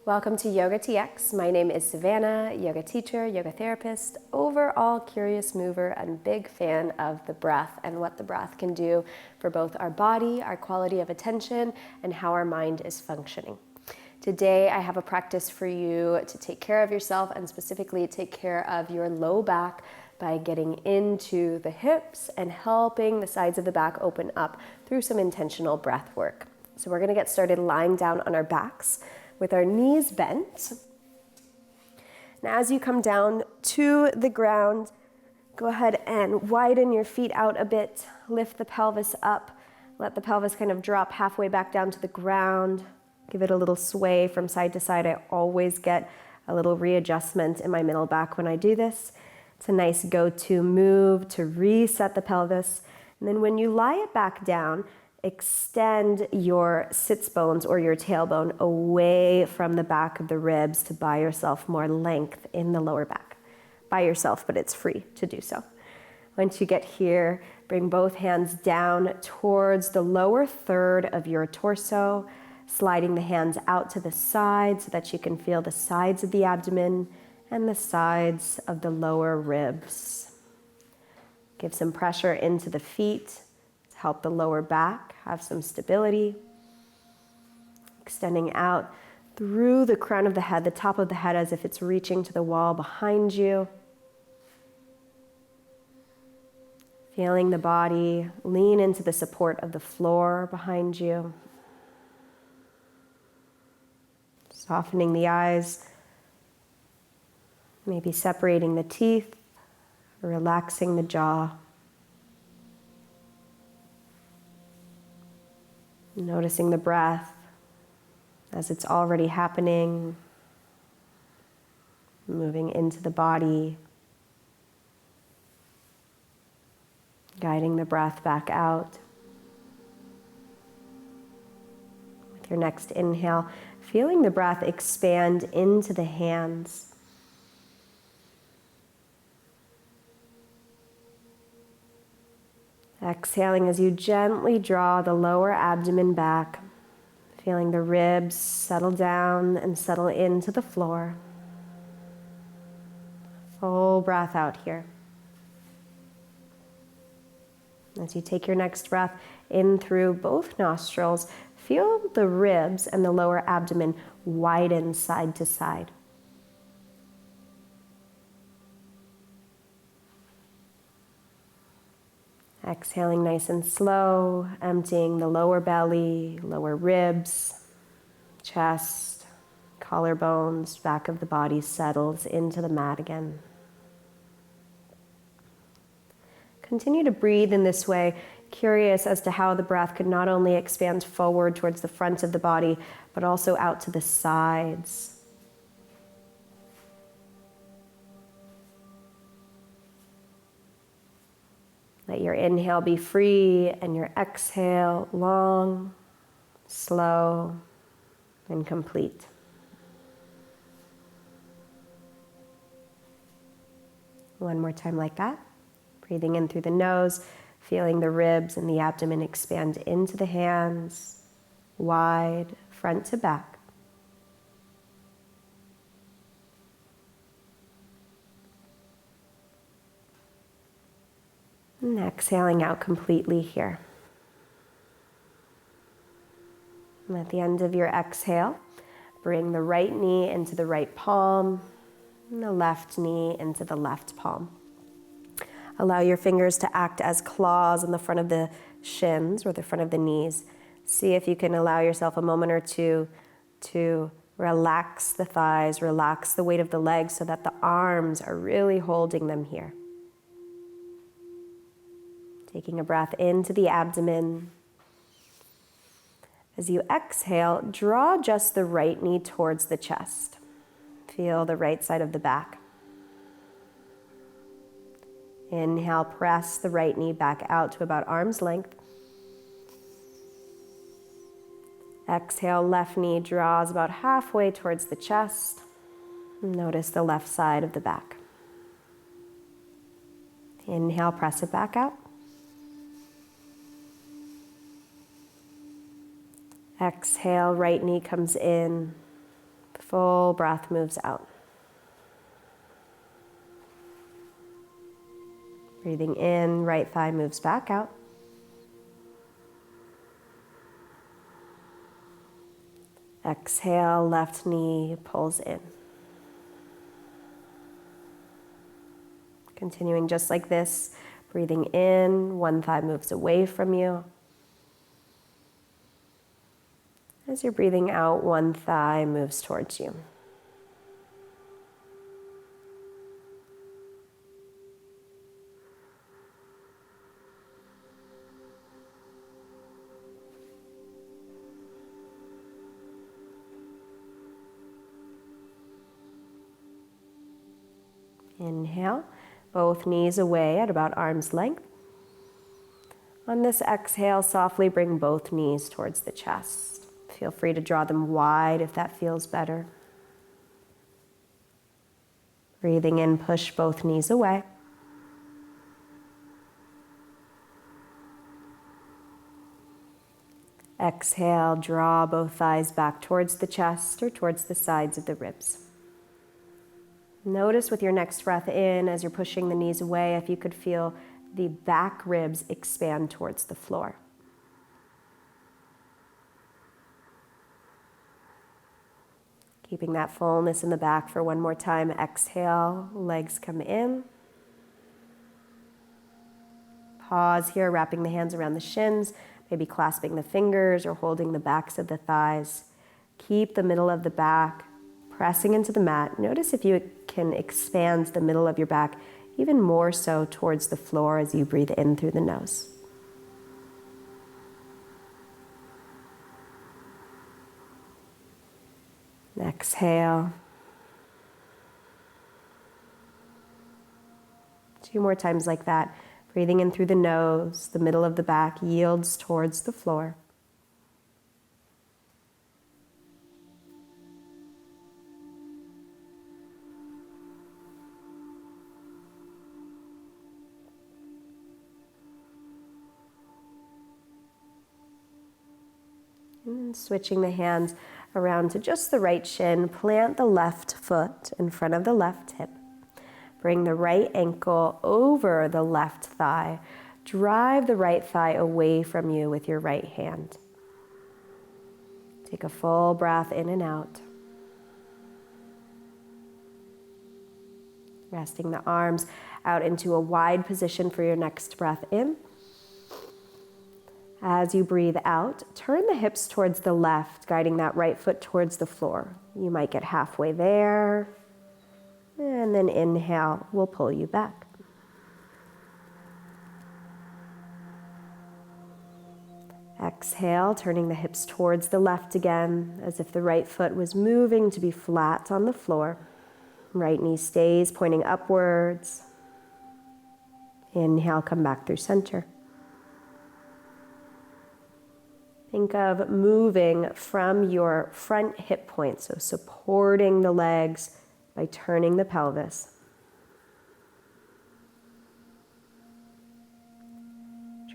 Welcome to YOGATX. My name is Savannah, yoga teacher, yoga therapist, overall curious mover, and big fan of the breath and what the breath can do for both our body, our quality of attention, and how our mind is functioning. Today, I have a practice for you to take care of yourself and specifically take care of your low back by getting into the hips and helping the sides of the back open up through some intentional breath work. So we're going to get started lying down on our backs with our knees bent. Now as you come down to the ground, go ahead and widen your feet out a bit, lift the pelvis up, let the pelvis kind of drop halfway back down to the ground, give it a little sway from side to side. I always get a little readjustment in my middle back when I do this. It's a nice go-to move to reset the pelvis. And then when you lie it back down, extend your sits bones or your tailbone away from the back of the ribs to buy yourself more length in the lower back. By yourself, but it's free to do so. Once you get here, bring both hands down towards the lower third of your torso, sliding the hands out to the side so that you can feel the sides of the abdomen and the sides of the lower ribs. Give some pressure into the feet. Help the lower back have some stability. Extending out through the crown of the head, the top of the head as if it's reaching to the wall behind you. Feeling the body lean into the support of the floor behind you. Softening the eyes, maybe separating the teeth, relaxing the jaw. Noticing the breath as it's already happening, moving into the body, guiding the breath back out. With your next inhale, feeling the breath expand into the hands. Exhaling as you gently draw the lower abdomen back, feeling the ribs settle down and settle into the floor. Full breath out here. As you take your next breath in through both nostrils, feel the ribs and the lower abdomen widen side to side. Exhaling nice and slow, emptying the lower belly, lower ribs, chest, collarbones, back of the body settles into the mat again. Continue to breathe in this way, curious as to how the breath could not only expand forward towards the front of the body, but also out to the sides. Let your inhale be free and your exhale long, slow, and complete. One more time like that. Breathing in through the nose, feeling the ribs and the abdomen expand into the hands, wide, front to back. And exhaling out completely here. And at the end of your exhale, bring the right knee into the right palm and the left knee into the left palm. Allow your fingers to act as claws in the front of the shins or the front of the knees. See if you can allow yourself a moment or two to relax the thighs, relax the weight of the legs so that the arms are really holding them here. Taking a breath into the abdomen. As you exhale, draw just the right knee towards the chest. Feel the right side of the back. Inhale, press the right knee back out to about arm's length. Exhale, left knee draws about halfway towards the chest. Notice the left side of the back. Inhale, press it back out. Exhale, right knee comes in. Full breath moves out. Breathing in, right thigh moves back out. Exhale, left knee pulls in. Continuing just like this, breathing in, one thigh moves away from you. As you're breathing out, one thigh moves towards you. Inhale, both knees away at about arm's length. On this exhale, softly bring both knees towards the chest. Feel free to draw them wide if that feels better. Breathing in, push both knees away. Exhale, draw both thighs back towards the chest or towards the sides of the ribs. Notice with your next breath in, as you're pushing the knees away, if you could feel the back ribs expand towards the floor. Keeping that fullness in the back for one more time. Exhale, legs come in. Pause here, wrapping the hands around the shins, maybe clasping the fingers or holding the backs of the thighs. Keep the middle of the back pressing into the mat. Notice if you can expand the middle of your back even more so towards the floor as you breathe in through the nose. Exhale. 2 more times like that. Breathing in through the nose, the middle of the back yields towards the floor. And switching the hands around to just the right shin, plant the left foot in front of the left hip. Bring the right ankle over the left thigh. Drive the right thigh away from you with your right hand. Take a full breath in and out. Resting the arms out into a wide position for your next breath in. As you breathe out, turn the hips towards the left, guiding that right foot towards the floor. You might get halfway there, and then inhale will pull you back. Exhale, turning the hips towards the left again, as if the right foot was moving to be flat on the floor. Right knee stays pointing upwards. Inhale, come back through center. Think of moving from your front hip point, so supporting the legs by turning the pelvis.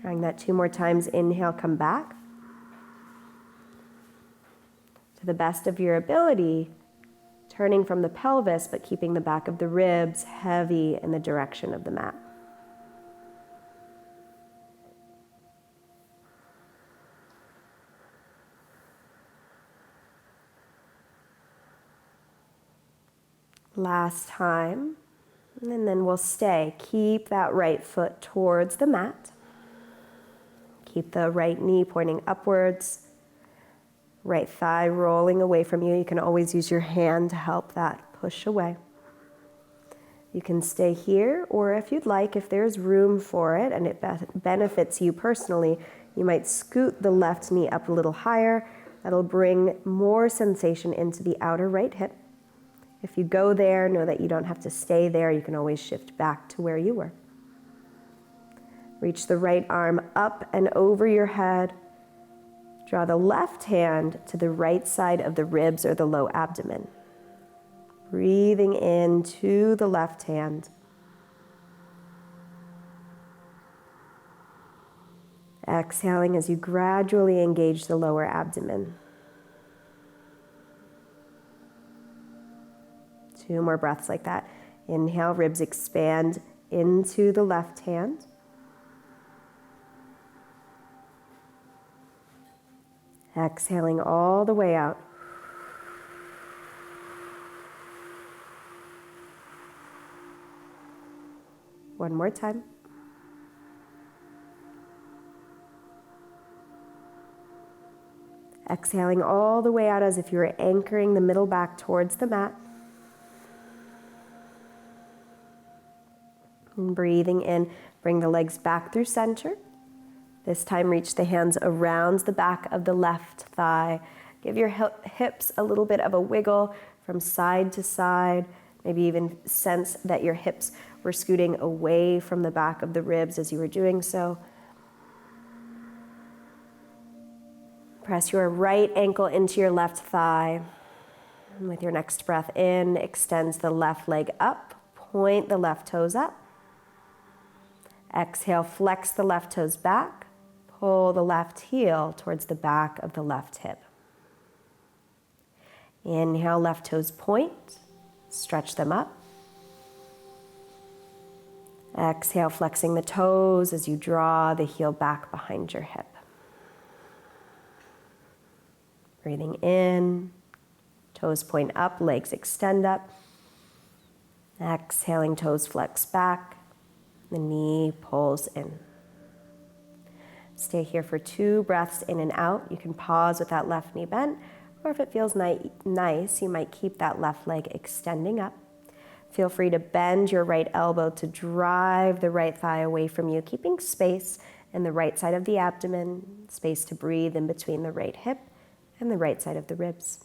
Trying that 2 more times. Inhale, come back. To the best of your ability, turning from the pelvis, but keeping the back of the ribs heavy in the direction of the mat. Last time, and then we'll stay. Keep that right foot towards the mat. Keep the right knee pointing upwards. Right thigh rolling away from you. You can always use your hand to help that push away. You can stay here, or if you'd like, if there's room for it and it benefits you personally, you might scoot the left knee up a little higher. That'll bring more sensation into the outer right hip. If you go there, know that you don't have to stay there. You can always shift back to where you were. Reach the right arm up and over your head. Draw the left hand to the right side of the ribs or the low abdomen. Breathing in to the left hand. Exhaling as you gradually engage the lower abdomen. 2 more breaths like that. Inhale, ribs expand into the left hand. Exhaling all the way out. One more time. Exhaling all the way out as if you were anchoring the middle back towards the mat. And breathing in, bring the legs back through center. This time reach the hands around the back of the left thigh. Give your hips a little bit of a wiggle from side to side. Maybe even sense that your hips were scooting away from the back of the ribs as you were doing so. Press your right ankle into your left thigh. And with your next breath in, extends the left leg up. Point the left toes up. Exhale, flex the left toes back. Pull the left heel towards the back of the left hip. Inhale, left toes point. Stretch them up. Exhale, flexing the toes as you draw the heel back behind your hip. Breathing in, toes point up, legs extend up. Exhaling, toes flex back, the knee pulls in. Stay here for 2 breaths in and out. You can pause with that left knee bent, or if it feels nice, you might keep that left leg extending up. Feel free to bend your right elbow to drive the right thigh away from you, keeping space in the right side of the abdomen, space to breathe in between the right hip and the right side of the ribs.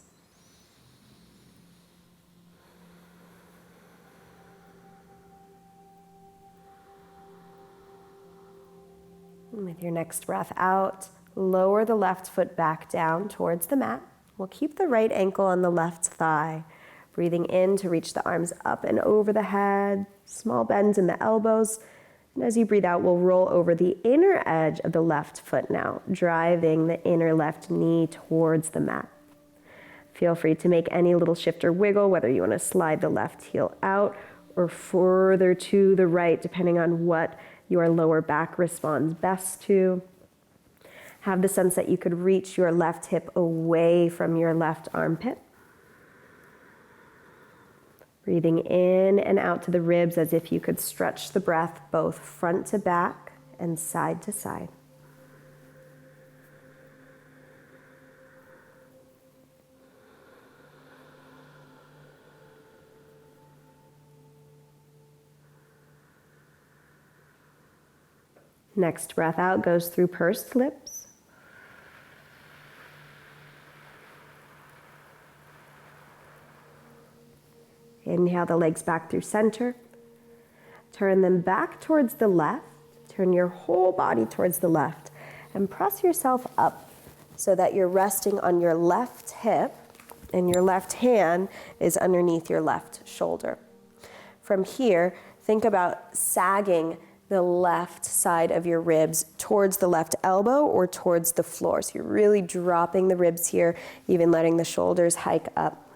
And with your next breath out, lower the left foot back down towards the mat. We'll keep the right ankle on the left thigh. Breathing in to reach the arms up and over the head, small bends in the elbows. And as you breathe out, we'll roll over the inner edge of the left foot now, driving the inner left knee towards the mat. Feel free to make any little shift or wiggle, whether you want to slide the left heel out or further to the right, depending on what your lower back responds best to. Have the sense that you could reach your left hip away from your left armpit. Breathing in and out to the ribs as if you could stretch the breath both front to back and side to side. Next breath out goes through pursed lips. Inhale the legs back through center. Turn them back towards the left. Turn your whole body towards the left. And press yourself up so that you're resting on your left hip and your left hand is underneath your left shoulder. From here, think about sagging the left side of your ribs towards the left elbow or towards the floor. So you're really dropping the ribs here, even letting the shoulders hike up.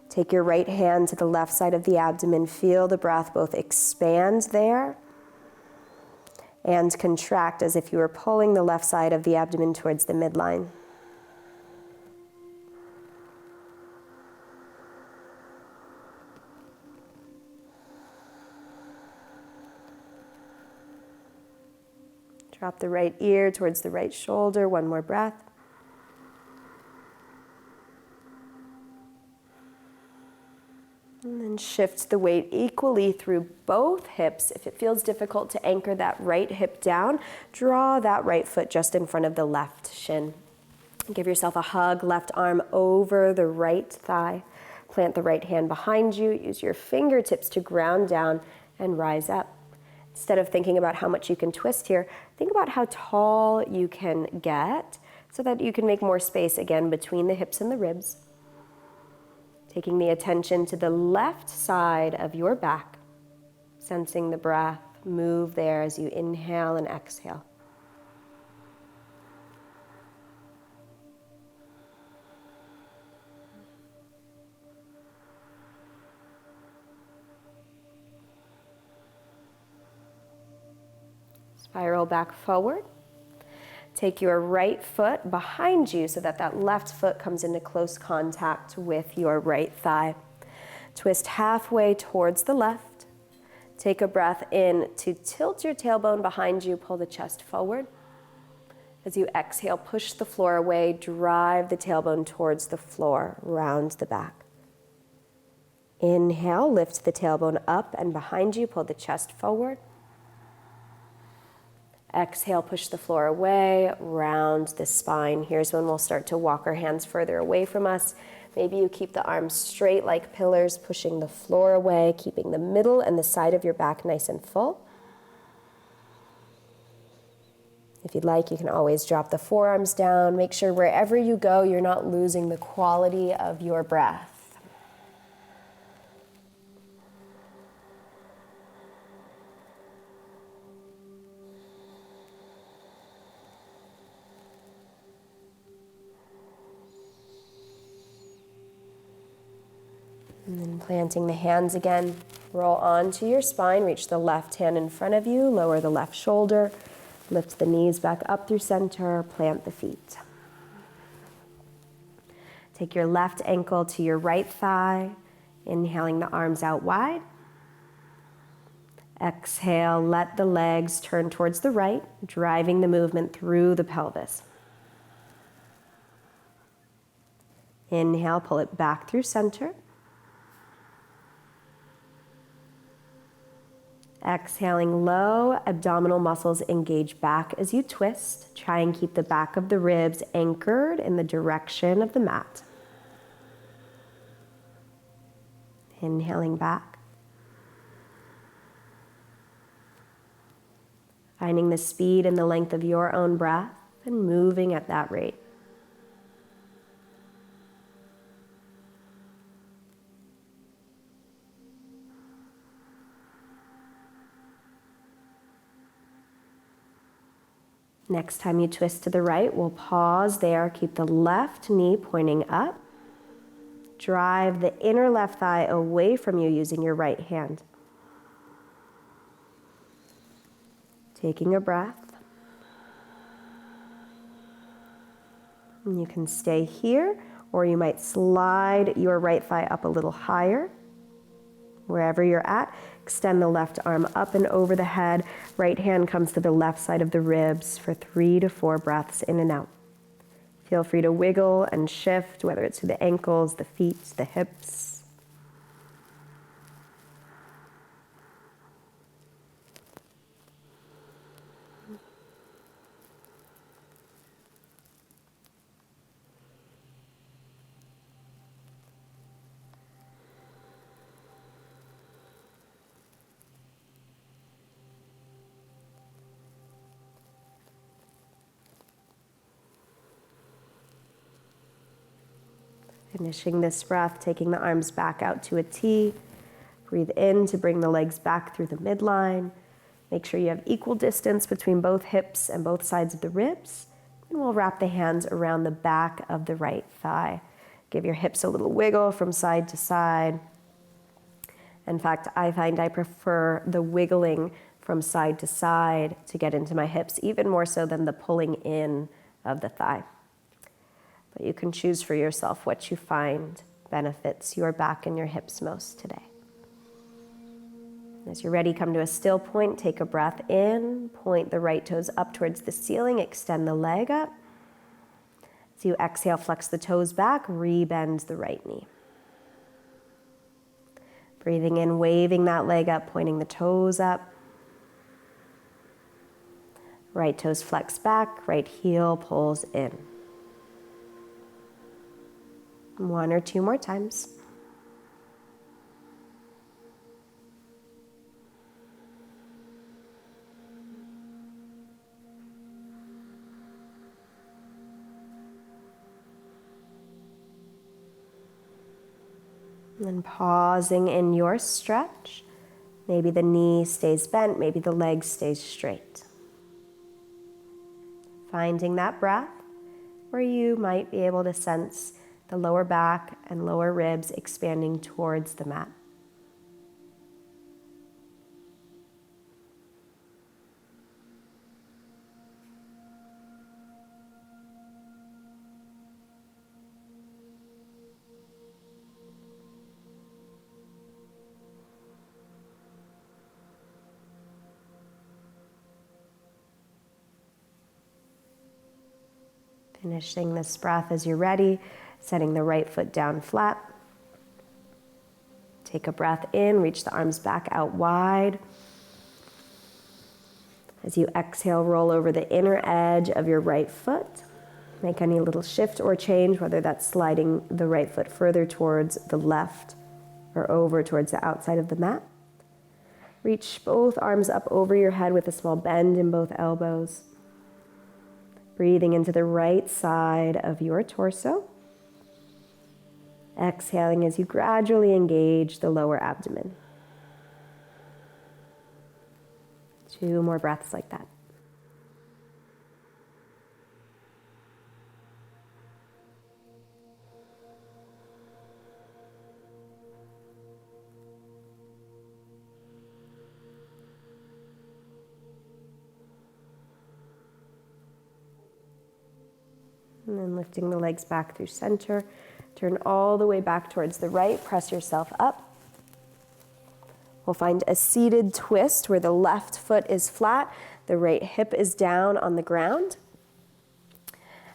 Take your right hand to the left side of the abdomen. Feel the breath both expand there and contract as if you were pulling the left side of the abdomen towards the midline. Drop the right ear towards the right shoulder. One more breath. And then shift the weight equally through both hips. If it feels difficult to anchor that right hip down, draw that right foot just in front of the left shin. Give yourself a hug, left arm over the right thigh. Plant the right hand behind you. Use your fingertips to ground down and rise up. Instead of thinking about how much you can twist here, think about how tall you can get so that you can make more space again between the hips and the ribs. Taking the attention to the left side of your back, sensing the breath move there as you inhale and exhale. Spiral back forward. Take your right foot behind you so that that left foot comes into close contact with your right thigh. Twist halfway towards the left. Take a breath in to tilt your tailbone behind you, pull the chest forward. As you exhale, push the floor away, drive the tailbone towards the floor, round the back. Inhale, lift the tailbone up and behind you, pull the chest forward. Exhale, push the floor away, round the spine. Here's when we'll start to walk our hands further away from us. Maybe you keep the arms straight like pillars, pushing the floor away, keeping the middle and the side of your back nice and full. If you'd like, you can always drop the forearms down. Make sure wherever you go, you're not losing the quality of your breath. And then planting the hands again, roll onto your spine, reach the left hand in front of you, lower the left shoulder, lift the knees back up through center, plant the feet. Take your left ankle to your right thigh, inhaling the arms out wide. Exhale, let the legs turn towards the right, driving the movement through the pelvis. Inhale, pull it back through center. Exhaling, low abdominal muscles engage back as you twist. Try and keep the back of the ribs anchored in the direction of the mat. Inhaling back. Finding the speed and the length of your own breath and moving at that rate. Next time you twist to the right, we'll pause there. Keep the left knee pointing up. Drive the inner left thigh away from you using your right hand. Taking a breath. And you can stay here, or you might slide your right thigh up a little higher. Wherever you're at, extend the left arm up and over the head. Right hand comes to the left side of the ribs for 3 to 4 breaths in and out. Feel free to wiggle and shift, whether it's through the ankles, the feet, the hips. Finishing this breath, taking the arms back out to a T. Breathe in to bring the legs back through the midline. Make sure you have equal distance between both hips and both sides of the ribs. And we'll wrap the hands around the back of the right thigh. Give your hips a little wiggle from side to side. In fact, I find I prefer the wiggling from side to side to get into my hips, even more so than the pulling in of the thigh. But you can choose for yourself what you find benefits your back and your hips most today. As you're ready, come to a still point, take a breath in, point the right toes up towards the ceiling, extend the leg up. As you exhale, flex the toes back, rebend the right knee. Breathing in, waving that leg up, pointing the toes up. Right toes flex back, right heel pulls in. 1 or 2 more times. And then pausing in your stretch. Maybe the knee stays bent, maybe the leg stays straight. Finding that breath where you might be able to sense the lower back and lower ribs expanding towards the mat. Finishing this breath as you're ready, setting the right foot down flat. Take a breath in, reach the arms back out wide. As you exhale, roll over the inner edge of your right foot. Make any little shift or change, whether that's sliding the right foot further towards the left or over towards the outside of the mat. Reach both arms up over your head with a small bend in both elbows. Breathing into the right side of your torso. Exhaling as you gradually engage the lower abdomen. 2 more breaths like that. And then lifting the legs back through center. Turn all the way back towards the right. Press yourself up. We'll find a seated twist where the left foot is flat, the right hip is down on the ground.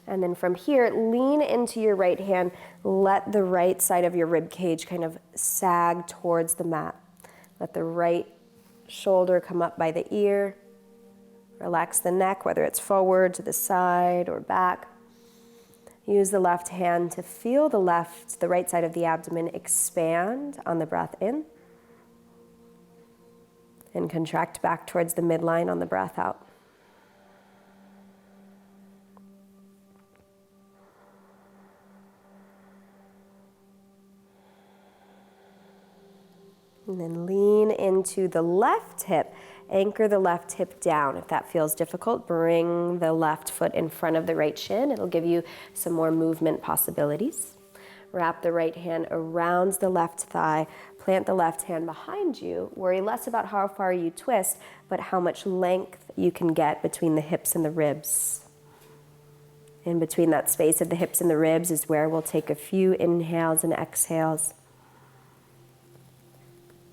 And then from here, lean into your right hand. Let the right side of your rib cage kind of sag towards the mat. Let the right shoulder come up by the ear. Relax the neck, whether it's forward, to the side, or back. Use the left hand to feel the right side of the abdomen expand on the breath in. And contract back towards the midline on the breath out. And then lean into the left hip. Anchor the left hip down. If that feels difficult, bring the left foot in front of the right shin. It'll give you some more movement possibilities. Wrap the right hand around the left thigh. Plant the left hand behind you. Worry less about how far you twist, but how much length you can get between the hips and the ribs. In between that space of the hips and the ribs is where we'll take a few inhales and exhales.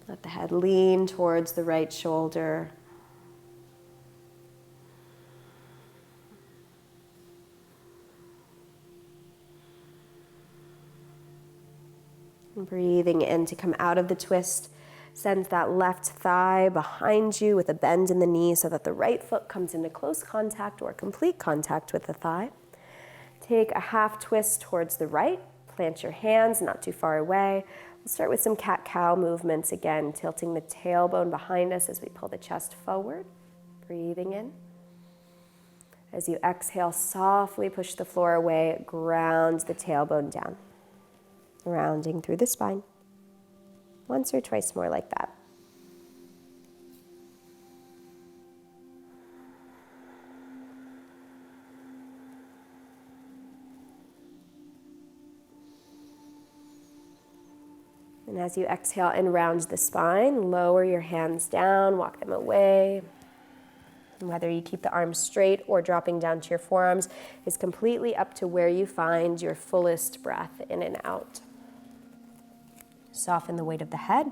Let the head lean towards the right shoulder. And breathing in to come out of the twist. Send that left thigh behind you with a bend in the knee so that the right foot comes into close contact or complete contact with the thigh. Take a half twist towards the right. Plant your hands not too far away. We'll start with some cat-cow movements again, tilting the tailbone behind us as we pull the chest forward. Breathing in. As you exhale, softly push the floor away, ground the tailbone down. Rounding through the spine. Once or twice more like that. And as you exhale and round the spine, lower your hands down, walk them away. And whether you keep the arms straight or dropping down to your forearms is completely up to where you find your fullest breath in and out. Soften the weight of the head.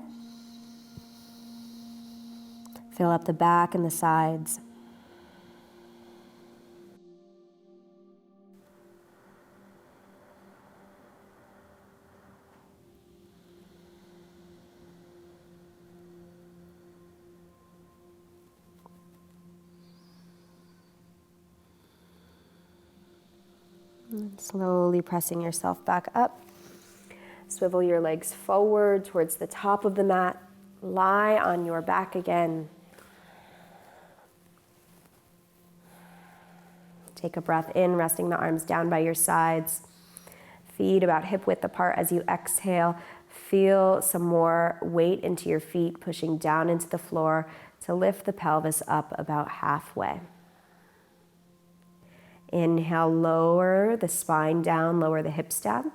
Fill up the back and the sides. And slowly pressing yourself back up. Swivel your legs forward towards the top of the mat. Lie on your back again. Take a breath in, resting the arms down by your sides. Feet about hip width apart as you exhale. Feel some more weight into your feet, pushing down into the floor to lift the pelvis up about halfway. Inhale, lower the spine down, lower the hips down.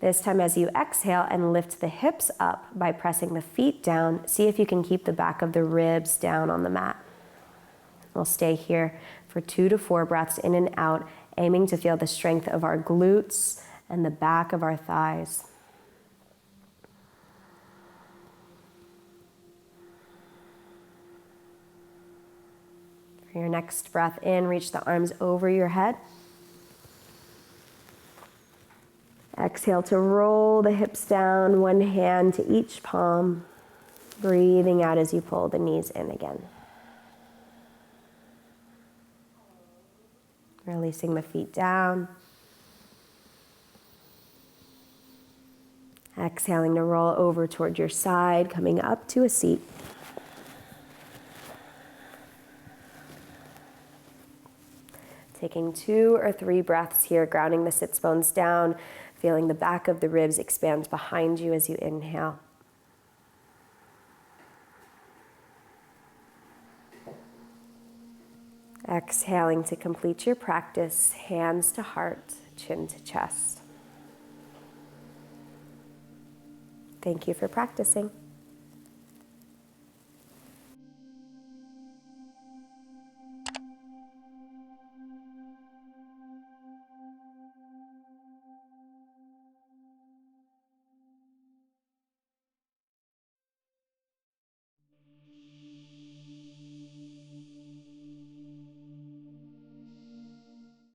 This time as you exhale and lift the hips up by pressing the feet down, see if you can keep the back of the ribs down on the mat. We'll stay here for 2 to 4 breaths in and out, aiming to feel the strength of our glutes and the back of our thighs. For your next breath in, reach the arms over your head. Exhale to roll the hips down, one hand to each palm. Breathing out as you pull the knees in again. Releasing the feet down. Exhaling to roll over toward your side, coming up to a seat. Taking 2 or 3 breaths here, grounding the sits bones down, feeling the back of the ribs expand behind you as you inhale. Exhaling to complete your practice, hands to heart, chin to chest. Thank you for practicing.